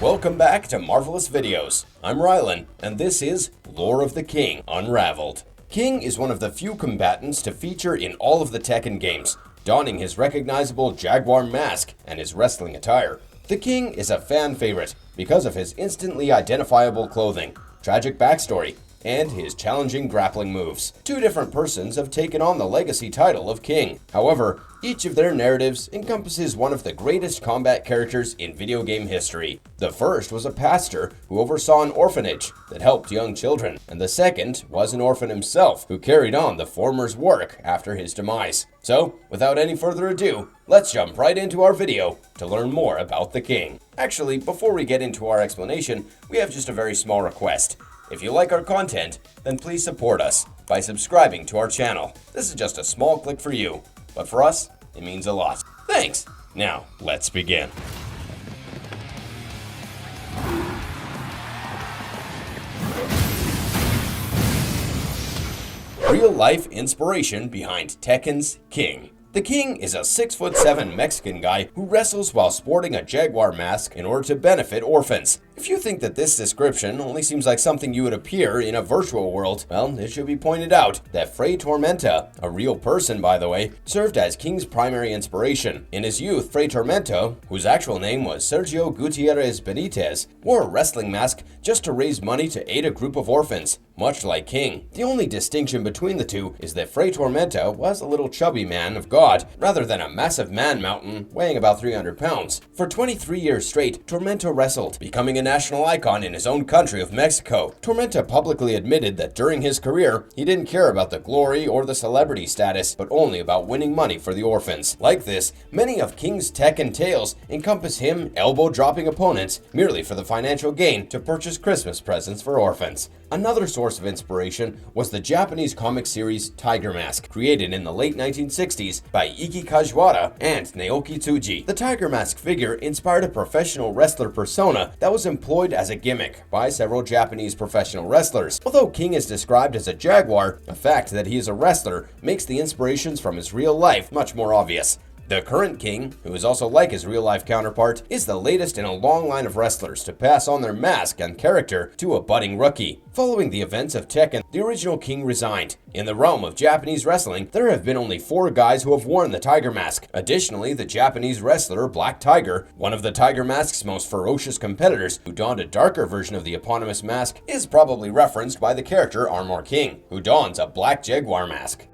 Welcome back to Marvelous Videos. I'm Rylan, and this is Lore of the King Unraveled. King is one of the few combatants to feature in all of the Tekken games, donning his recognizable jaguar mask and his wrestling attire. The King is a fan favorite because of his instantly identifiable clothing, tragic backstory, and his challenging grappling moves. Two different persons have taken on the legacy title of King. However, each of their narratives encompasses one of the greatest combat characters in video game history. The first was a pastor who oversaw an orphanage that helped young children, and the second was an orphan himself who carried on the former's work after his demise. So, without any further ado, let's jump right into our video to learn more about the King. Actually, before we get into our explanation, we have just a very small request. If you like our content, then please support us by subscribing to our channel. This is just a small click for you, but for us, it means a lot. Thanks! Now, let's begin. Real-life inspiration behind Tekken's King. The King is a 6'7" Mexican guy who wrestles while sporting a jaguar mask in order to benefit orphans. If you think that this description only seems like something you would appear in a virtual world, well, it should be pointed out that Fray Tormenta, a real person by the way, served as King's primary inspiration. In his youth, Fray Tormenta, whose actual name was Sergio Gutierrez Benitez, wore a wrestling mask just to raise money to aid a group of orphans, much like King. The only distinction between the two is that Fray Tormenta was a little chubby man of God, rather than a massive man mountain weighing about 300 pounds. For 23 years straight, Tormenta wrestled, becoming a national icon in his own country of Mexico. Tormenta publicly admitted that during his career, he didn't care about the glory or the celebrity status, but only about winning money for the orphans. Like this, many of King's Tekken tales encompass him elbow-dropping opponents merely for the financial gain to purchase Christmas presents for orphans. Another source of inspiration was the Japanese comic series Tiger Mask, created in the late 1960s by Iki Kajiwara and Naoki Tsuji. The Tiger Mask figure inspired a professional wrestler persona that was employed as a gimmick by several Japanese professional wrestlers. Although King is described as a jaguar, the fact that he is a wrestler makes the inspirations from his real life much more obvious. The current King, who is also like his real-life counterpart, is the latest in a long line of wrestlers to pass on their mask and character to a budding rookie. Following the events of Tekken, the original King resigned. In the realm of Japanese wrestling, there have been only 4 guys who have worn the Tiger Mask. Additionally, the Japanese wrestler Black Tiger, one of the Tiger Mask's most ferocious competitors, who donned a darker version of the eponymous mask, is probably referenced by the character Armor King, who dons a black jaguar mask.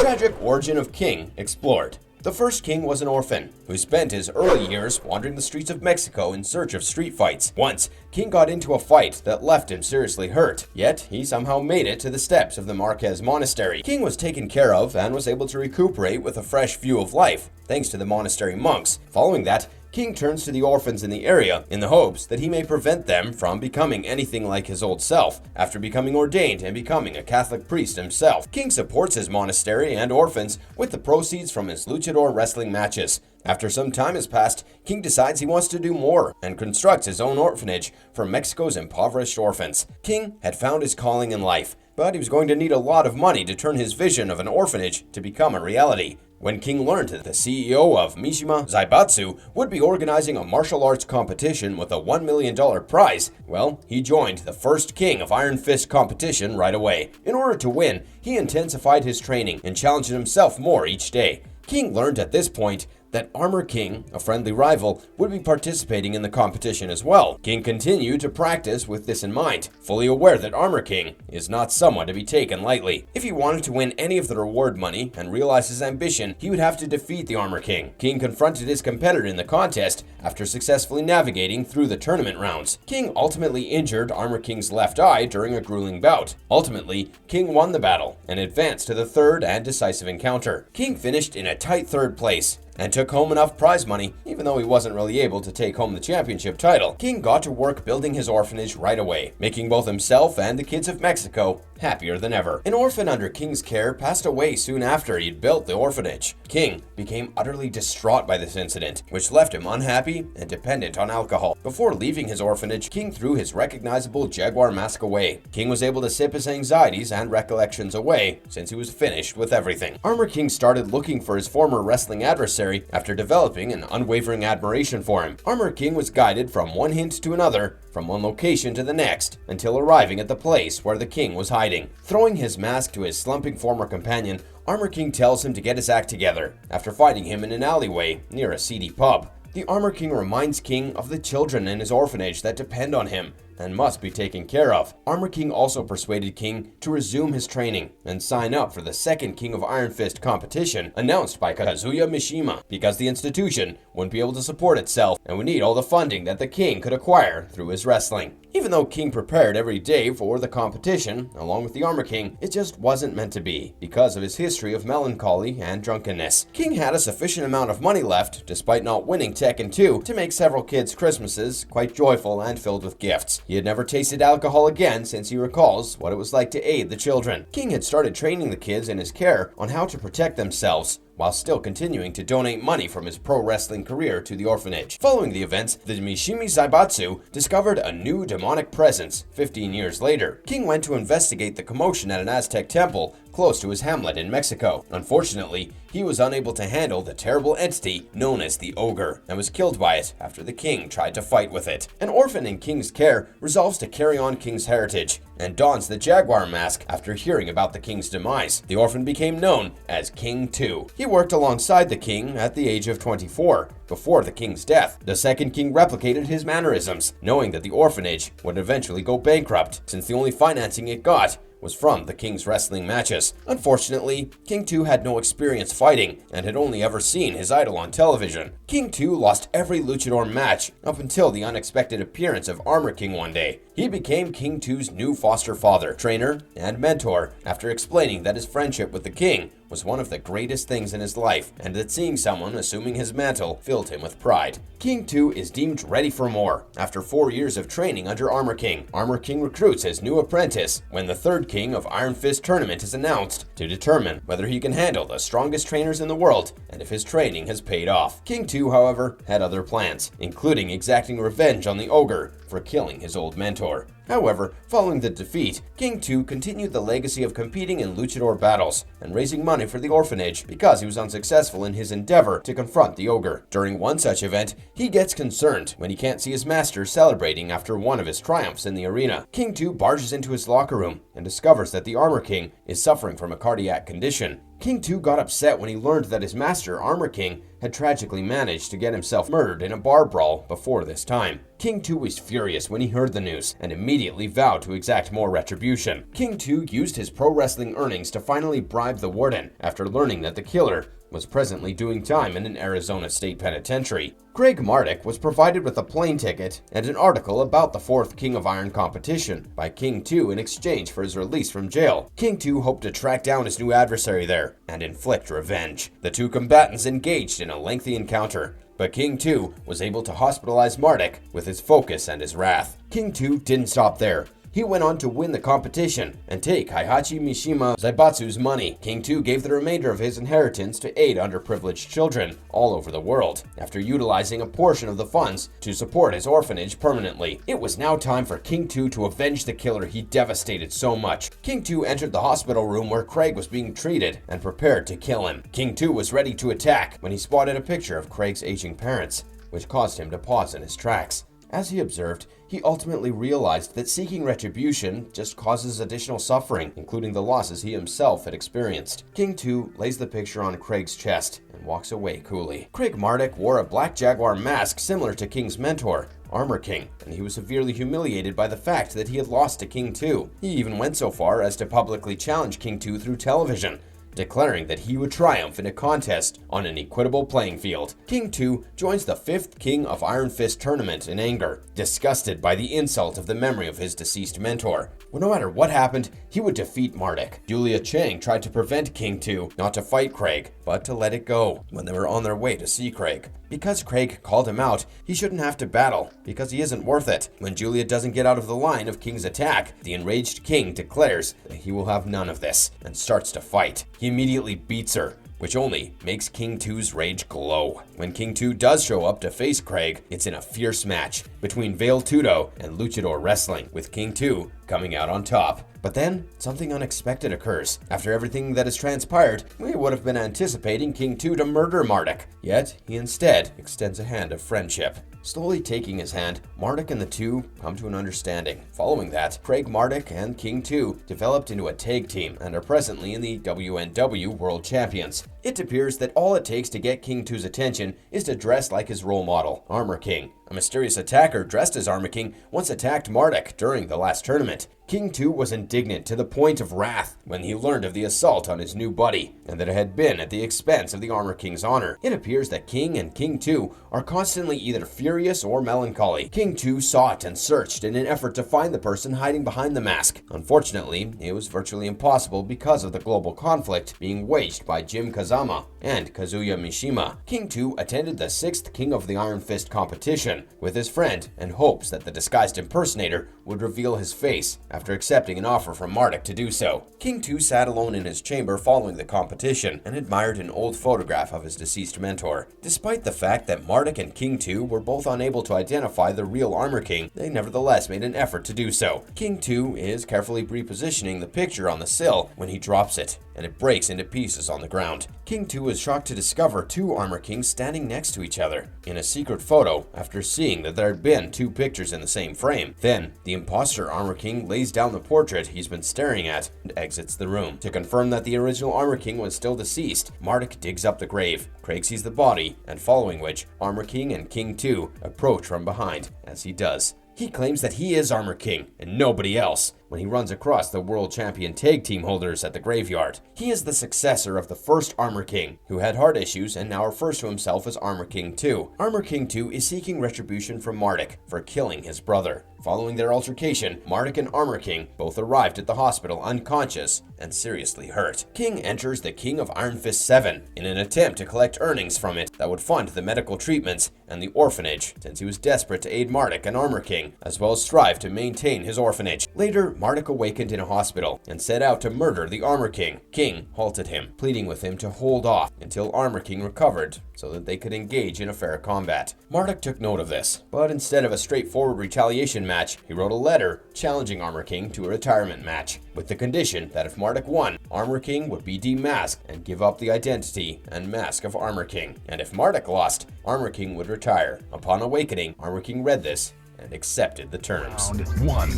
Tragic origin of King explored. The first King was an orphan who spent his early years wandering the streets of Mexico in search of street fights. Once, King got into a fight that left him seriously hurt, yet he somehow made it to the steps of the Marquez Monastery. King was taken care of and was able to recuperate with a fresh view of life, thanks to the monastery monks. Following that, King turns to the orphans in the area in the hopes that he may prevent them from becoming anything like his old self after becoming ordained and becoming a Catholic priest himself. King supports his monastery and orphans with the proceeds from his luchador wrestling matches. After some time has passed, King decides he wants to do more and constructs his own orphanage for Mexico's impoverished orphans. King had found his calling in life, but he was going to need a lot of money to turn his vision of an orphanage to become a reality. When King learned that the CEO of Mishima Zaibatsu would be organizing a martial arts competition with a $1 million prize, well, he joined the first King of Iron Fist competition right away. In order to win, he intensified his training and challenged himself more each day. King learned at this point that Armor King, a friendly rival, would be participating in the competition as well. King continued to practice with this in mind, fully aware that Armor King is not someone to be taken lightly. If he wanted to win any of the reward money and realize his ambition, he would have to defeat the Armor King. King confronted his competitor in the contest after successfully navigating through the tournament rounds. King ultimately injured Armor King's left eye during a grueling bout. Ultimately, King won the battle and advanced to the third and decisive encounter. King finished in a tight third place, and took home enough prize money, even though he wasn't really able to take home the championship title. King got to work building his orphanage right away, making both himself and the kids of Mexico happier than ever. An orphan under King's care passed away soon after he'd built the orphanage. King became utterly distraught by this incident, which left him unhappy and dependent on alcohol. Before leaving his orphanage, King threw his recognizable jaguar mask away. King was able to sip his anxieties and recollections away since he was finished with everything. Armor King started looking for his former wrestling adversary after developing an unwavering admiration for him. Armor King was guided from one hint to another, from one location to the next, until arriving at the place where the king was hiding. Throwing his mask to his slumping former companion, Armor King tells him to get his act together after finding him in an alleyway near a seedy pub. The Armor King reminds King of the children in his orphanage that depend on him and must be taken care of. Armor King also persuaded King to resume his training and sign up for the second King of Iron Fist competition announced by Kazuya Mishima, because the institution wouldn't be able to support itself and would need all the funding that the king could acquire through his wrestling. Even though King prepared every day for the competition, along with the Armor King, it just wasn't meant to be because of his history of melancholy and drunkenness. King had a sufficient amount of money left, despite not winning Tekken 2, to make several kids' Christmases quite joyful and filled with gifts. He had never tasted alcohol again since he recalls what it was like to aid the children. King had started training the kids in his care on how to protect themselves, while still continuing to donate money from his pro wrestling career to the orphanage. Following the events, the Mishimi Zaibatsu discovered a new demonic presence 15 years later. King went to investigate the commotion at an Aztec temple close to his hamlet in Mexico. Unfortunately, he was unable to handle the terrible entity known as the Ogre and was killed by it after the king tried to fight with it. An orphan in King's care resolves to carry on King's heritage and dons the jaguar mask after hearing about the king's demise. The orphan became known as King 2. He worked alongside the king at the age of 24, before the king's death. The second king replicated his mannerisms, knowing that the orphanage would eventually go bankrupt, since the only financing it got was from the king's wrestling matches. Unfortunately, King 2 had no experience fighting and had only ever seen his idol on television. King 2 lost every luchador match up until the unexpected appearance of Armor King one day. He became King 2's new foster father, trainer, and mentor after explaining that his friendship with the king was one of the greatest things in his life, and that seeing someone assuming his mantle filled him with pride. King 2 is deemed ready for more. After 4 years of training under Armor King recruits his new apprentice when the third King of Iron Fist tournament is announced to determine whether he can handle the strongest trainers in the world and if his training has paid off. King 2, however, had other plans, including exacting revenge on the Ogre for killing his old mentor. However, following the defeat, King 2 continued the legacy of competing in luchador battles and raising money for the orphanage because he was unsuccessful in his endeavor to confront the Ogre. During one such event, he gets concerned when he can't see his master celebrating after one of his triumphs in the arena. King 2 barges into his locker room and discovers that the Armor King is suffering from a cardiac condition. King 2 got upset when he learned that his master, Armor King, had tragically managed to get himself murdered in a bar brawl before this time. King 2 was furious when he heard the news and immediately vowed to exact more retribution. King 2 used his pro wrestling earnings to finally bribe the warden after learning that the killer was presently doing time in an Arizona state penitentiary. Craig Marduk was provided with a plane ticket and an article about the fourth King of Iron competition by King 2 in exchange for his release from jail. King 2 hoped to track down his new adversary there and inflict revenge. The two combatants engaged in a lengthy encounter, but King 2 was able to hospitalize Marduk with his focus and his wrath. King 2 didn't stop there. He went on to win the competition and take Heihachi Mishima Zaibatsu's money. King 2 gave the remainder of his inheritance to aid underprivileged children all over the world, after utilizing a portion of the funds to support his orphanage permanently. It was now time for King 2 to avenge the killer he devastated so much. King 2 entered the hospital room where Craig was being treated and prepared to kill him. King 2 was ready to attack when he spotted a picture of Craig's aging parents, which caused him to pause in his tracks. As he observed, he ultimately realized that seeking retribution just causes additional suffering, including the losses he himself had experienced. King 2 lays the picture on Craig's chest and walks away coolly. Craig Marduk wore a black jaguar mask similar to King's mentor, Armor King, and he was severely humiliated by the fact that he had lost to King 2. He even went so far as to publicly challenge King 2 through television, declaring that he would triumph in a contest on an equitable playing field. King 2 joins the 5th King of Iron Fist tournament in anger, disgusted by the insult of the memory of his deceased mentor. Well, no matter what happened, he would defeat Marduk. Julia Chang tried to prevent King 2 not to fight Craig, but to let it go when they were on their way to see Craig. Because Craig called him out, he shouldn't have to battle, because he isn't worth it. When Julia doesn't get out of the line of King's attack, the enraged King declares that he will have none of this, and starts to fight. He immediately beats her, which only makes King 2's rage glow. When King 2 does show up to face Craig, it's in a fierce match between Vale Tudo and Luchador Wrestling, with King 2 coming out on top. But then, something unexpected occurs. After everything that has transpired, we would have been anticipating King 2 to murder Marduk, yet he instead extends a hand of friendship. Slowly taking his hand, Marduk and the two come to an understanding. Following that, Craig, Marduk, and King 2 developed into a tag team and are presently in the WNW World Champions. It appears that all it takes to get King 2's attention is to dress like his role model, Armor King. A mysterious attacker dressed as Armor King once attacked Marduk during the last tournament. King 2 was indignant to the point of wrath when he learned of the assault on his new buddy, and that it had been at the expense of the Armor King's honor. It appears that King and King 2 are constantly either furious or melancholy. King 2 sought and searched in an effort to find the person hiding behind the mask. Unfortunately, it was virtually impossible because of the global conflict being waged by Jim Kazama and Kazuya Mishima. King 2 attended the 6th King of the Iron Fist competition with his friend and hopes that the disguised impersonator would reveal his face after accepting an offer from Marduk to do so. King 2 sat alone in his chamber following the competition and admired an old photograph of his deceased mentor. Despite the fact that Marduk and King 2 were both unable to identify the real Armor King, they nevertheless made an effort to do so. King 2 is carefully repositioning the picture on the sill when he drops it, and it breaks into pieces on the ground. King 2 is shocked to discover two Armor Kings standing next to each other in a secret photo after seeing that there had been two pictures in the same frame. Then, the imposter Armor King lays down the portrait he's been staring at and exits the room. To confirm that the original Armor King was still deceased, Marduk digs up the grave. Craig sees the body, and following which, Armor King and King 2 approach from behind as he does. He claims that he is Armor King and nobody else when he runs across the World Champion Tag Team holders at the graveyard. He is the successor of the first Armor King, who had heart issues and now refers to himself as Armor King 2. Armor King 2 is seeking retribution from Marduk for killing his brother. Following their altercation, Marduk and Armor King both arrived at the hospital unconscious and seriously hurt. King enters the King of Iron Fist 7 in an attempt to collect earnings from it that would fund the medical treatments and the orphanage, since he was desperate to aid Marduk and Armor King, as well as strive to maintain his orphanage. Later, Marduk awakened in a hospital and set out to murder the Armor King. King halted him, pleading with him to hold off until Armor King recovered so that they could engage in a fair combat. Marduk took note of this, but instead of a straightforward retaliation match, he wrote a letter challenging Armor King to a retirement match, with the condition that if Marduk won, Armor King would be demasked and give up the identity and mask of Armor King, and if Marduk lost, Armor King would retire. Upon awakening, Armor King read this and accepted the terms. Round 1.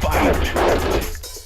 Fight!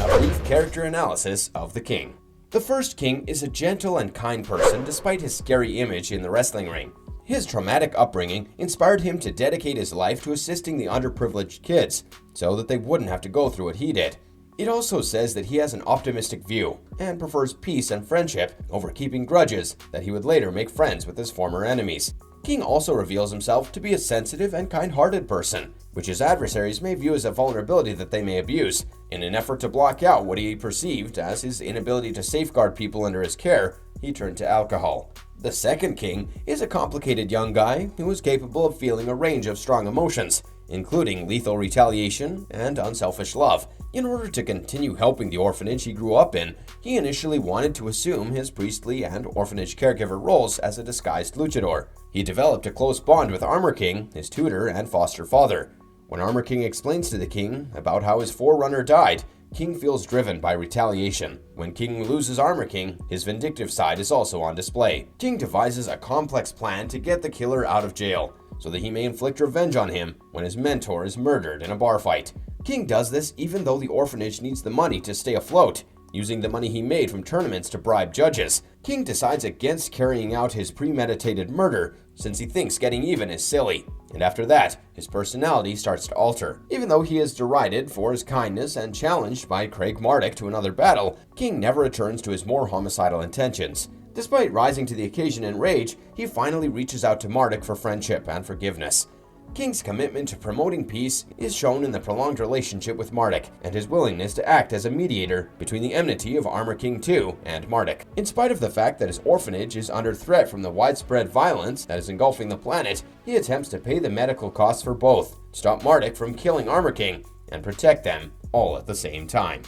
A brief character analysis of the King. The first King is a gentle and kind person despite his scary image in the wrestling ring. His traumatic upbringing inspired him to dedicate his life to assisting the underprivileged kids so that they wouldn't have to go through what he did. It also says that he has an optimistic view and prefers peace and friendship over keeping grudges that he would later make friends with his former enemies. King also reveals himself to be a sensitive and kind-hearted person, which his adversaries may view as a vulnerability that they may abuse. In an effort to block out what he perceived as his inability to safeguard people under his care, he turned to alcohol. The second King is a complicated young guy who is capable of feeling a range of strong emotions, including lethal retaliation and unselfish love. In order to continue helping the orphanage he grew up in, he initially wanted to assume his priestly and orphanage caregiver roles as a disguised luchador. He developed a close bond with Armor King, his tutor and foster father. When Armor King explains to the King about how his forerunner died, King feels driven by retaliation. When King loses Armor King, his vindictive side is also on display. King devises a complex plan to get the killer out of jail, so that he may inflict revenge on him when his mentor is murdered in a bar fight. King does this even though the orphanage needs the money to stay afloat, using the money he made from tournaments to bribe judges. King decides against carrying out his premeditated murder since he thinks getting even is silly, and after that, his personality starts to alter. Even though he is derided for his kindness and challenged by Craig Marduk to another battle, King never returns to his more homicidal intentions. Despite rising to the occasion in rage, he finally reaches out to Marduk for friendship and forgiveness. King's commitment to promoting peace is shown in the prolonged relationship with Marduk and his willingness to act as a mediator between the enmity of Armor King II and Marduk. In spite of the fact that his orphanage is under threat from the widespread violence that is engulfing the planet, he attempts to pay the medical costs for both, stop Marduk from killing Armor King, and protect them all at the same time.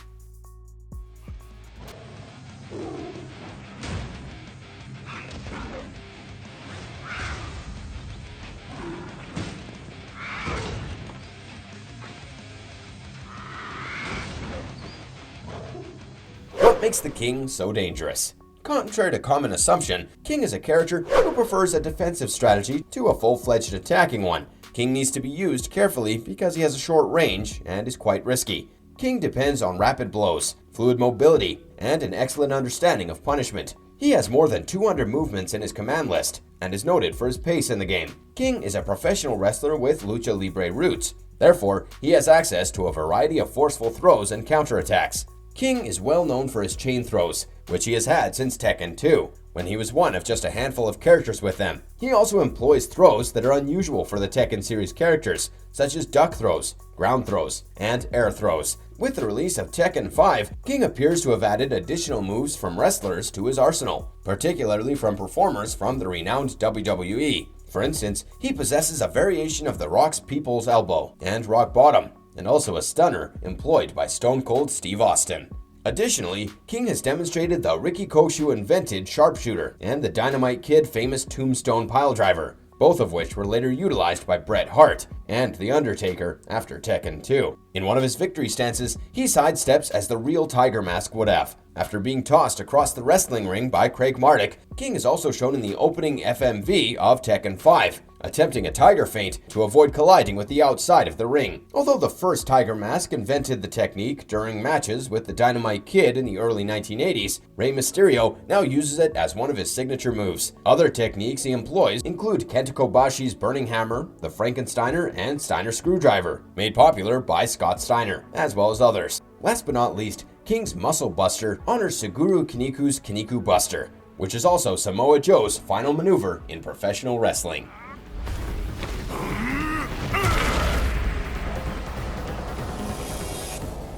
What makes the King so dangerous? Contrary to common assumption, King is a character who prefers a defensive strategy to a full-fledged attacking one. King needs to be used carefully because he has a short range and is quite risky. King depends on rapid blows, fluid mobility, and an excellent understanding of punishment. He has more than 200 movements in his command list and is noted for his pace in the game. King is a professional wrestler with lucha libre roots. Therefore, he has access to a variety of forceful throws and counterattacks. King is well known for his chain throws, which he has had since Tekken 2, when he was one of just a handful of characters with them. He also employs throws that are unusual for the Tekken series characters, such as duck throws, ground throws, and air throws. With the release of Tekken 5, King appears to have added additional moves from wrestlers to his arsenal, particularly from performers from the renowned WWE. For instance, he possesses a variation of the Rock's People's Elbow and Rock Bottom, and also a stunner employed by Stone Cold Steve Austin. Additionally, King has demonstrated the Riki Koshu invented sharpshooter and the Dynamite Kid famous Tombstone piledriver, both of which were later utilized by Bret Hart and The Undertaker after Tekken 2. In one of his victory stances, he sidesteps as the real Tiger Mask would have. After being tossed across the wrestling ring by Craig Marduk, King is also shown in the opening FMV of Tekken 5, attempting a tiger feint to avoid colliding with the outside of the ring. Although the first Tiger Mask invented the technique during matches with the Dynamite Kid in the early 1980s, Rey Mysterio now uses it as one of his signature moves. Other techniques he employs include Kenta Kobashi's Burning Hammer, the Frankensteiner, and Steiner Screwdriver, made popular by Scott Steiner, as well as others. Last but not least, King's Muscle Buster honors Suguru Kiniku's Kiniku Buster, which is also Samoa Joe's final maneuver in professional wrestling.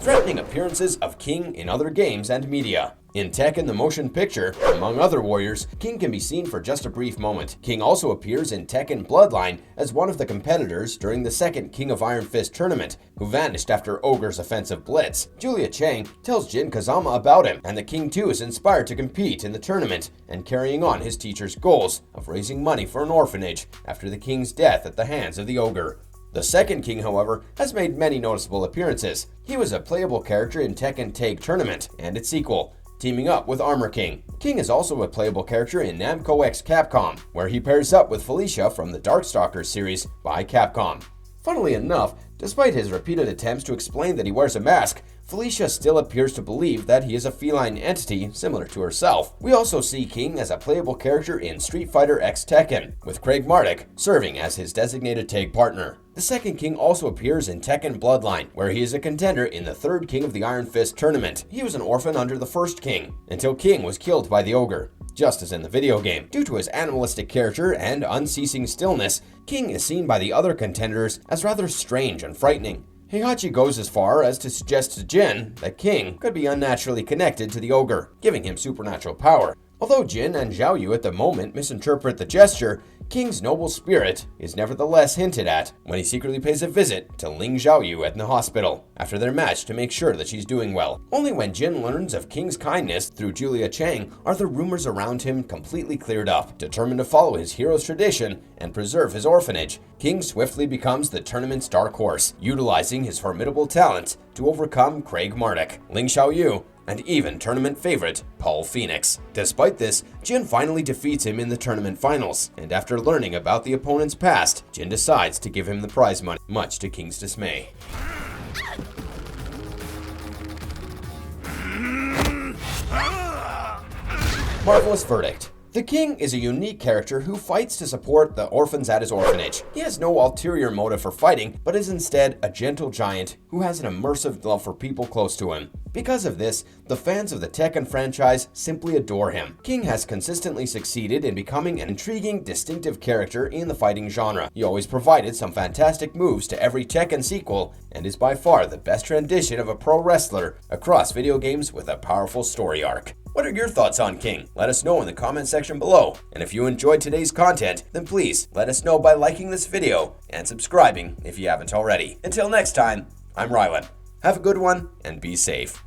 Threatening appearances of King in other games and media. In Tekken the Motion Picture, among other warriors, King can be seen for just a brief moment. King also appears in Tekken Bloodline as one of the competitors during the second King of Iron Fist tournament, who vanished after Ogre's offensive blitz. Julia Chang tells Jin Kazama about him, and the King too is inspired to compete in the tournament and carrying on his teacher's goals of raising money for an orphanage after the King's death at the hands of the Ogre. The second King, however, has made many noticeable appearances. He was a playable character in Tekken Tag Tournament and its sequel, teaming up with Armor King. King is also a playable character in Namco X Capcom, where he pairs up with Felicia from the Darkstalkers series by Capcom. Funnily enough, despite his repeated attempts to explain that he wears a mask, Felicia still appears to believe that he is a feline entity similar to herself. We also see King as a playable character in Street Fighter X Tekken, with Craig Marduk serving as his designated tag partner. The second King also appears in Tekken Bloodline, where he is a contender in the third King of the Iron Fist tournament. He was an orphan under the first King, until King was killed by the Ogre, just as in the video game. Due to his animalistic character and unceasing stillness, King is seen by the other contenders as rather strange and frightening. Heihachi goes as far as to suggest to Jin that King could be unnaturally connected to the Ogre, giving him supernatural power. Although Jin and Xiaoyu at the moment misinterpret the gesture, King's noble spirit is nevertheless hinted at when he secretly pays a visit to Ling Xiaoyu at the hospital after their match to make sure that she's doing well. Only when Jin learns of King's kindness through Julia Chang are the rumors around him completely cleared up. Determined to follow his hero's tradition and preserve his orphanage, King swiftly becomes the tournament's dark horse, utilizing his formidable talents to overcome Craig Marduk, Ling Xiaoyu, and even tournament favorite Paul Phoenix. Despite this, Jin finally defeats him in the tournament finals, and after learning about the opponent's past, Jin decides to give him the prize money, much to King's dismay. Marvelous verdict. The King is a unique character who fights to support the orphans at his orphanage. He has no ulterior motive for fighting, but is instead a gentle giant who has an immersive love for people close to him. Because of this, the fans of the Tekken franchise simply adore him. King has consistently succeeded in becoming an intriguing, distinctive character in the fighting genre. He always provided some fantastic moves to every Tekken sequel, and is by far the best rendition of a pro wrestler across video games with a powerful story arc. What are your thoughts on King? Let us know in the comment section below. And if you enjoyed today's content, then please let us know by liking this video and subscribing if you haven't already. Until next time, I'm Rylan. Have a good one and be safe.